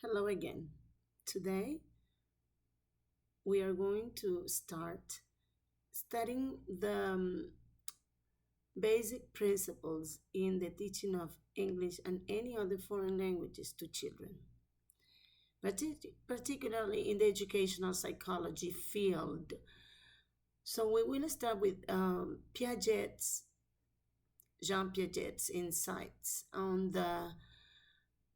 Hello again. Today we are going to start studying the basic principles in the teaching of English and any other foreign languages to children, particularly in the educational psychology field. So we will start with Jean Piaget's insights on the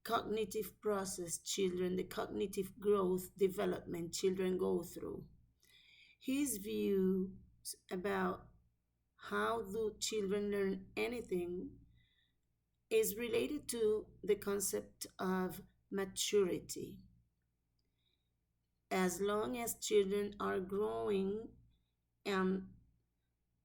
cognitive process children, the cognitive growth development children go through. His views about how do children learn anything is related to the concept of maturity. As long as children are growing and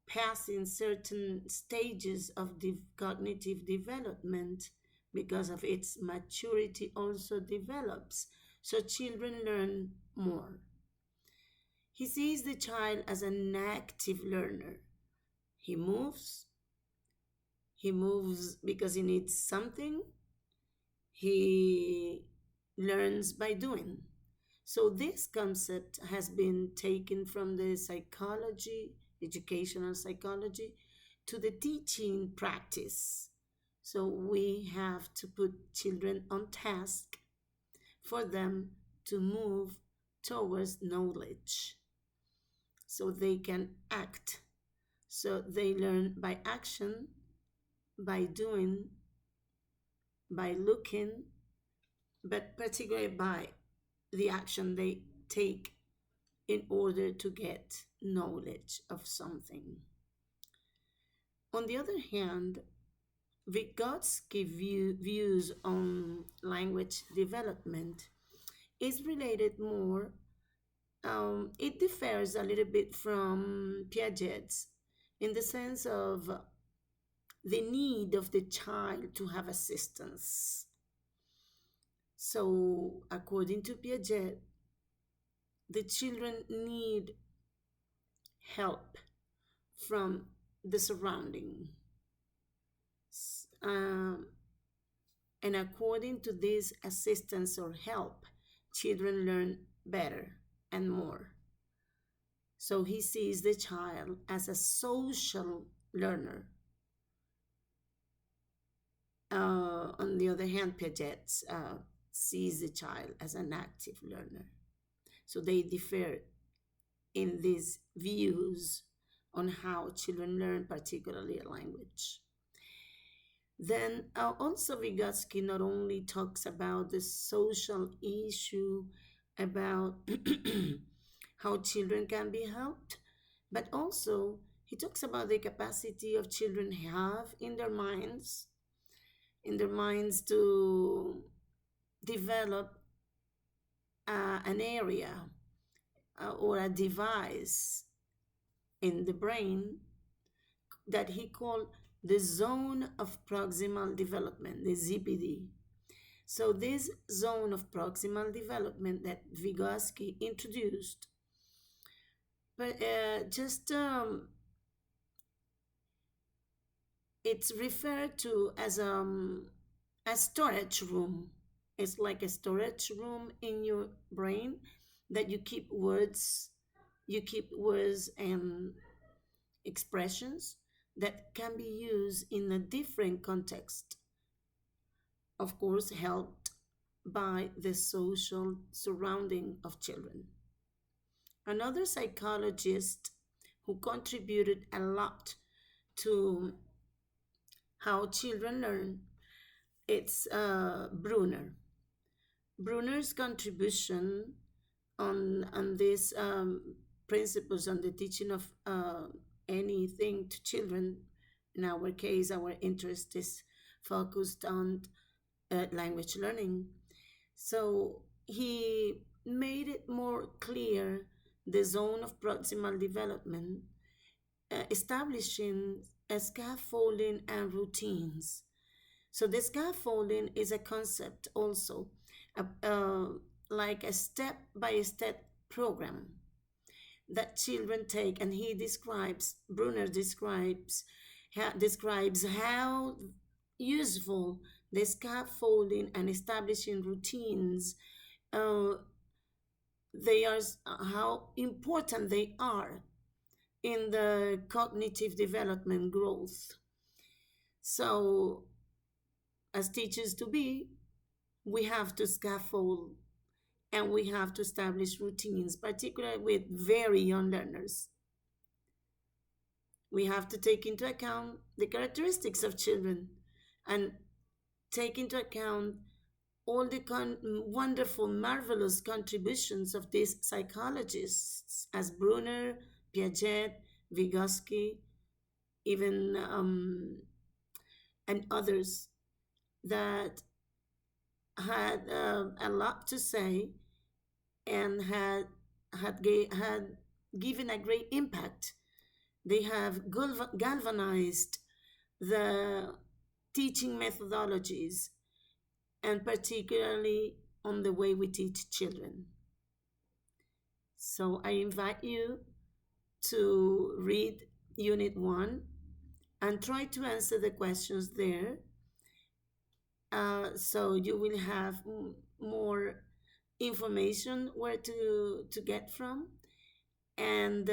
passing certain stages of cognitive development, because of its maturity also develops, so children learn more. He sees the child as an active learner. He moves. He moves because he needs something. He learns by doing. So, this concept has been taken from the psychology, educational psychology, to the teaching practice. So, we have to put children on task for them to move towards knowledge so they can act. So, they learn by action, by doing, by looking, but particularly by the action they take in order to get knowledge of something. On the other hand, Vygotsky views on language development is related more, it differs a little bit from Piaget's in the sense of the need of the child to have assistance. So, according to Piaget, the children need help from the surrounding. Um, and according to this assistance or help, children learn better and more. So he sees the child as a social learner. On the other hand, Piaget sees the child as an active learner. So they differ in these views on how children learn, particularly a language. Then also Vygotsky not only talks about the social issue, about how children can be helped, but also he talks about the capacity of children have in their minds to develop an area or a device in the brain that he called the zone of proximal development, the ZPD. So this zone of proximal development that Vygotsky introduced, but just it's referred to as a storage room. It's like a storage room in your brain that you keep words and expressions that can be used in a different context, of course, helped by the social surrounding of children. Another psychologist who contributed a lot to how children learn, it's Brunner. Brunner's contribution on these principles on the teaching of anything to children. In our case, our interest is focused on language learning. So he made it more clear the zone of proximal development, establishing a scaffolding and routines. So the scaffolding is a concept also, like a step-by-step program that children take, and Brunner describes how useful The scaffolding and establishing routines, uh, they are how important they are in the cognitive development growth. So, as teachers to be, we have to scaffold and we have to establish routines, particularly with very young learners. We have to take into account the characteristics of children and take into account all the wonderful, marvelous contributions of these psychologists as Brunner, Piaget, Vygotsky, even and others that had a lot to say and had given a great impact. They have galvanized the teaching methodologies and particularly on the way we teach children. So I invite you to read Unit 1 and try to answer the questions there. So you will have more information where to get from, and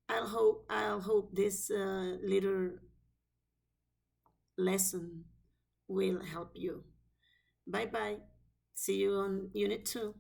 I'll hope this little lesson will help you. Bye bye. See you on Unit 2.